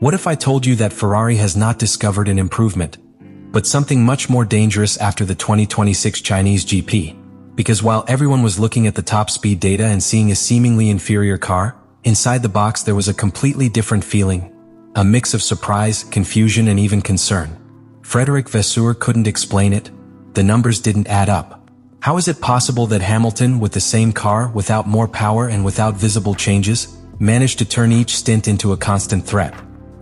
What if I told you that Ferrari has not discovered an improvement, but something much more dangerous after the 2026 Chinese GP? Because while everyone was looking at the top speed data and seeing a seemingly inferior car, inside the box there was a completely different feeling. A mix of surprise, confusion, and even concern. Frédéric Vasseur couldn't explain it. The numbers didn't add up. How is it possible that Hamilton, with the same car, without more power and without visible changes, managed to turn each stint into a constant threat?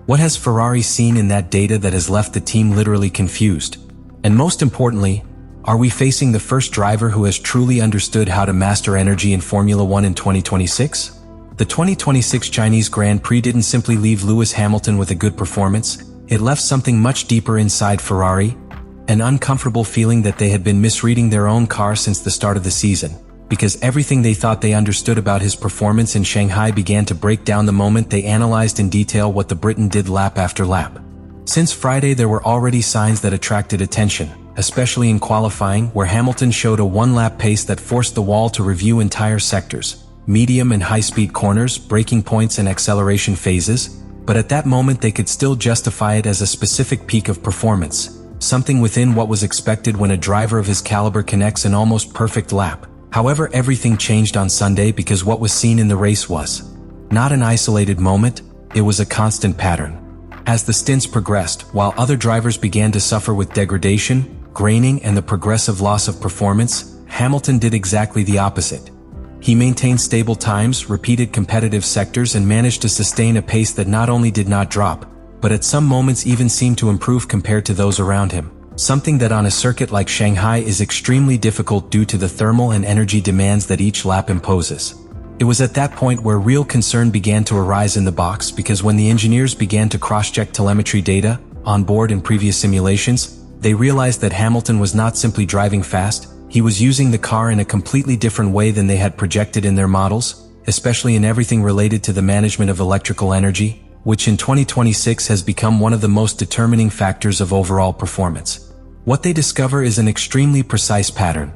What has Ferrari seen in that data that has left the team literally confused? And most importantly, are we facing the first driver who has truly understood how to master energy in Formula One in 2026? The 2026 Chinese Grand Prix didn't simply leave Lewis Hamilton with a good performance, it left something much deeper inside Ferrari, an uncomfortable feeling that they had been misreading their own car since the start of the season, because everything they thought they understood about his performance in Shanghai began to break down the moment they analyzed in detail what the Briton did lap after lap. Since Friday there were already signs that attracted attention, especially in qualifying where Hamilton showed a one-lap pace that forced the wall to review entire sectors, medium and high-speed corners, braking points and acceleration phases, but at that moment they could still justify it as a specific peak of performance, something within what was expected when a driver of his caliber connects an almost perfect lap. However, everything changed on Sunday because what was seen in the race was not an isolated moment, it was a constant pattern. As the stints progressed, while other drivers began to suffer with degradation, graining, and the progressive loss of performance, Hamilton did exactly the opposite. He maintained stable times, repeated competitive sectors, and managed to sustain a pace that not only did not drop, but at some moments even seemed to improve compared to those around him. Something that on a circuit like Shanghai is extremely difficult due to the thermal and energy demands that each lap imposes. It was at that point where real concern began to arise in the box, because when the engineers began to cross-check telemetry data on board in previous simulations, they realized that Hamilton was not simply driving fast, he was using the car in a completely different way than they had projected in their models, especially in everything related to the management of electrical energy, which in 2026 has become one of the most determining factors of overall performance. What they discover is an extremely precise pattern.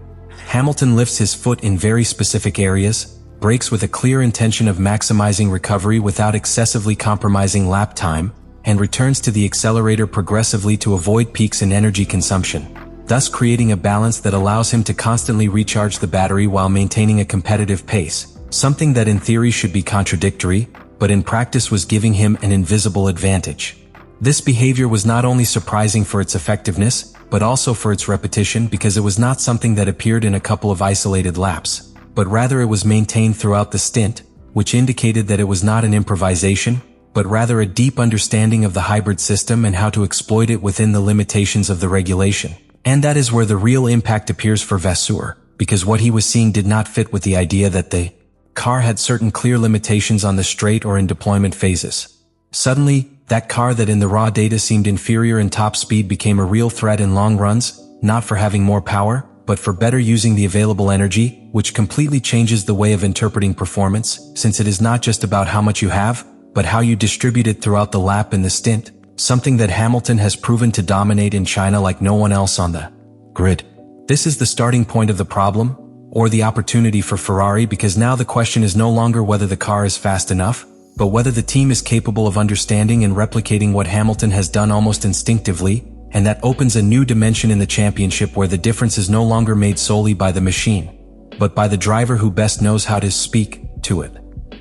Hamilton lifts his foot in very specific areas, brakes with a clear intention of maximizing recovery without excessively compromising lap time, and returns to the accelerator progressively to avoid peaks in energy consumption, thus creating a balance that allows him to constantly recharge the battery while maintaining a competitive pace, something that in theory should be contradictory, but in practice was giving him an invisible advantage. This behavior was not only surprising for its effectiveness, but also for its repetition, because it was not something that appeared in a couple of isolated laps, but rather it was maintained throughout the stint, which indicated that it was not an improvisation, but rather a deep understanding of the hybrid system and how to exploit it within the limitations of the regulation. And that is where the real impact appears for Vasseur, because what he was seeing did not fit with the idea that the car had certain clear limitations on the straight or in deployment phases. Suddenly, that car that in the raw data seemed inferior in top speed became a real threat in long runs, not for having more power, but for better using the available energy, which completely changes the way of interpreting performance, since it is not just about how much you have, but how you distribute it throughout the lap and the stint, something that Hamilton has proven to dominate in China like no one else on the grid. This is the starting point of the problem, or the opportunity for Ferrari, because now the question is no longer whether the car is fast enough, but whether the team is capable of understanding and replicating what Hamilton has done almost instinctively, and that opens a new dimension in the championship where the difference is no longer made solely by the machine, but by the driver who best knows how to speak to it.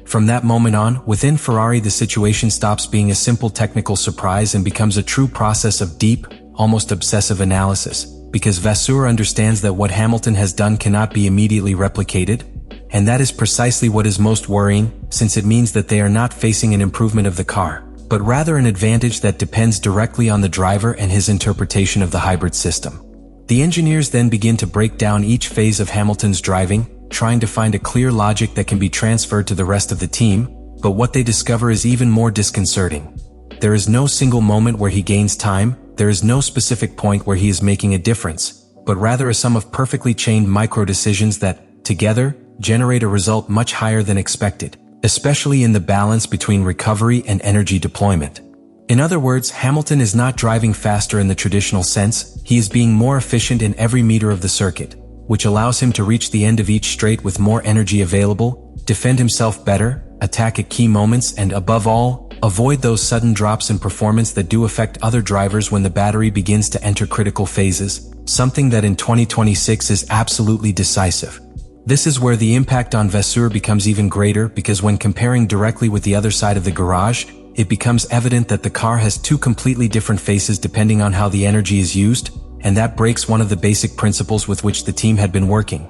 From that moment on, within Ferrari the situation stops being a simple technical surprise and becomes a true process of deep, almost obsessive analysis, because Vasseur understands that what Hamilton has done cannot be immediately replicated, and that is precisely what is most worrying, since it means that they are not facing an improvement of the car, but rather an advantage that depends directly on the driver and his interpretation of the hybrid system. The engineers then begin to break down each phase of Hamilton's driving, trying to find a clear logic that can be transferred to the rest of the team, but what they discover is even more disconcerting. There is no single moment where he gains time, there is no specific point where he is making a difference, but rather a sum of perfectly chained micro-decisions that, together, generate a result much higher than expected, especially in the balance between recovery and energy deployment. In other words, Hamilton is not driving faster in the traditional sense, he is being more efficient in every meter of the circuit, which allows him to reach the end of each straight with more energy available, defend himself better, attack at key moments, and above all, Avoid those sudden drops in performance that do affect other drivers when the battery begins to enter critical phases, something that in 2026 is absolutely decisive. This is where the impact on Vasseur becomes even greater, because when comparing directly with the other side of the garage, it becomes evident that the car has two completely different faces depending on how the energy is used, and that breaks one of the basic principles with which the team had been working.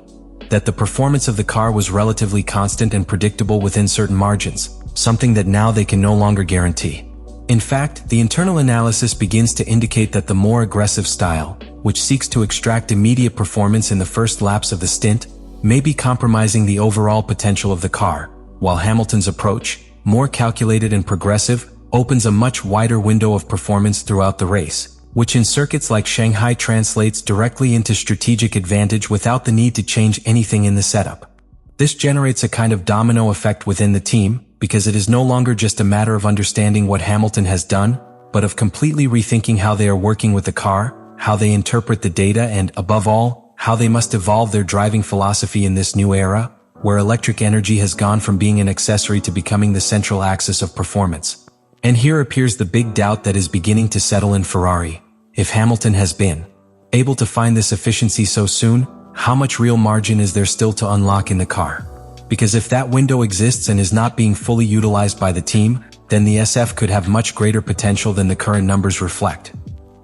That the performance of the car was relatively constant and predictable within certain margins, something that now they can no longer guarantee. In fact, the internal analysis begins to indicate that the more aggressive style, which seeks to extract immediate performance in the first laps of the stint, may be compromising the overall potential of the car, while Hamilton's approach, more calculated and progressive, opens a much wider window of performance throughout the race, which in circuits like Shanghai translates directly into strategic advantage without the need to change anything in the setup. This generates a kind of domino effect within the team, because it is no longer just a matter of understanding what Hamilton has done, but of completely rethinking how they are working with the car, how they interpret the data, and, above all, how they must evolve their driving philosophy in this new era, where electric energy has gone from being an accessory to becoming the central axis of performance. And here appears the big doubt that is beginning to settle in Ferrari. If Hamilton has been able to find this efficiency so soon, how much real margin is there still to unlock in the car? Because if that window exists and is not being fully utilized by the team, then the SF could have much greater potential than the current numbers reflect.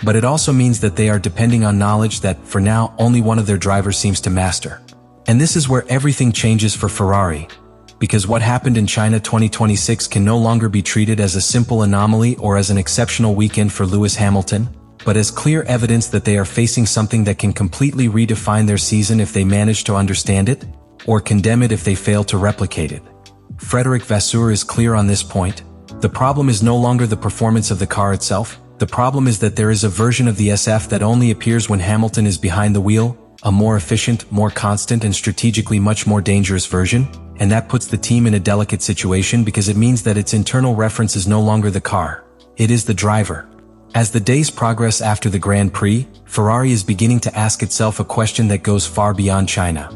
But it also means that they are depending on knowledge that, for now, only one of their drivers seems to master. And this is where everything changes for Ferrari. Because what happened in China 2026 can no longer be treated as a simple anomaly or as an exceptional weekend for Lewis Hamilton, but as clear evidence that they are facing something that can completely redefine their season if they manage to understand it, or condemn it if they fail to replicate it. Frédéric Vasseur is clear on this point. The problem is no longer the performance of the car itself. The problem is that there is a version of the SF that only appears when Hamilton is behind the wheel, a more efficient, more constant, and strategically much more dangerous version, and that puts the team in a delicate situation because it means that its internal reference is no longer the car. It is the driver. As the days progress after the Grand Prix, Ferrari is beginning to ask itself a question that goes far beyond China.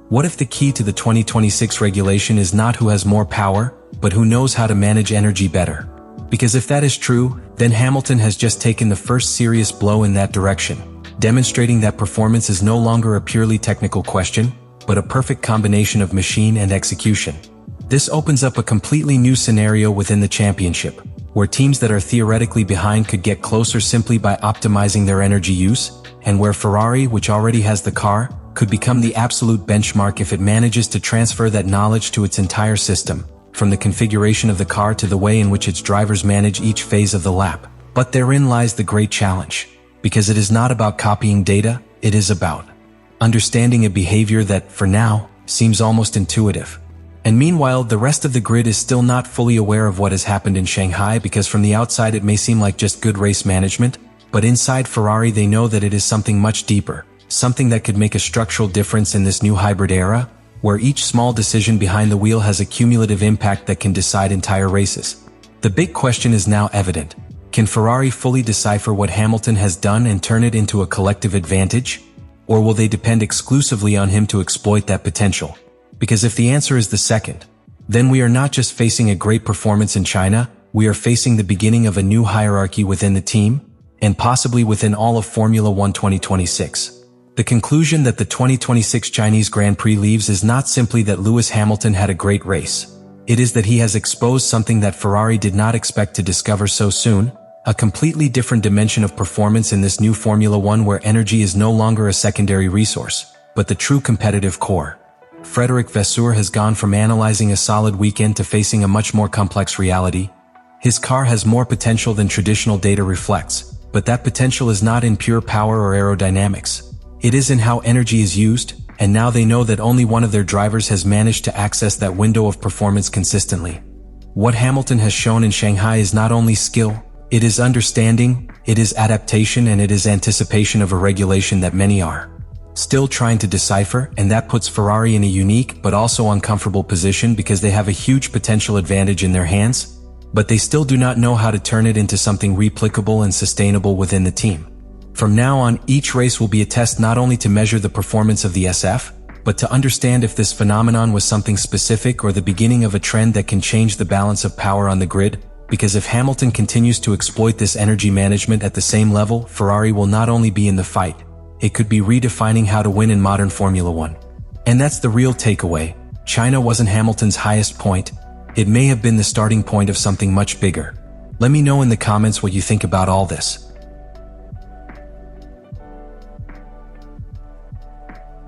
What if the key to the 2026 regulation is not who has more power, but who knows how to manage energy better? Because if that is true, then Hamilton has just taken the first serious blow in that direction, demonstrating that performance is no longer a purely technical question, but a perfect combination of machine and execution. This opens up a completely new scenario within the championship, where teams that are theoretically behind could get closer simply by optimizing their energy use, and where Ferrari, which already has the car, could become the absolute benchmark if it manages to transfer that knowledge to its entire system, from the configuration of the car to the way in which its drivers manage each phase of the lap. But therein lies the great challenge, because it is not about copying data, it is about understanding a behavior that, for now, seems almost intuitive. And meanwhile, the rest of the grid is still not fully aware of what has happened in Shanghai, because from the outside it may seem like just good race management, but inside Ferrari they know that it is something much deeper, something that could make a structural difference in this new hybrid era, where each small decision behind the wheel has a cumulative impact that can decide entire races. The big question is now evident. Can Ferrari fully decipher what Hamilton has done and turn it into a collective advantage? Or will they depend exclusively on him to exploit that potential? Because if the answer is the second, then we are not just facing a great performance in China, we are facing the beginning of a new hierarchy within the team, and possibly within all of Formula 1 2026. The conclusion that the 2026 Chinese Grand Prix leaves is not simply that Lewis Hamilton had a great race. It is that he has exposed something that Ferrari did not expect to discover so soon, a completely different dimension of performance in this new Formula 1 where energy is no longer a secondary resource, but the true competitive core. Frédéric Vasseur has gone from analyzing a solid weekend to facing a much more complex reality. His car has more potential than traditional data reflects, but that potential is not in pure power or aerodynamics. It is in how energy is used, and now they know that only one of their drivers has managed to access that window of performance consistently. What Hamilton has shown in Shanghai is not only skill, it is understanding, it is adaptation, and it is anticipation of a regulation that many are still trying to decipher, and that puts Ferrari in a unique but also uncomfortable position because they have a huge potential advantage in their hands, but they still do not know how to turn it into something replicable and sustainable within the team. From now on, each race will be a test not only to measure the performance of the SF, but to understand if this phenomenon was something specific or the beginning of a trend that can change the balance of power on the grid, because if Hamilton continues to exploit this energy management at the same level, Ferrari will not only be in the fight, it could be redefining how to win in modern Formula One. And that's the real takeaway. China wasn't Hamilton's highest point. It may have been the starting point of something much bigger. Let me know in the comments what you think about all this.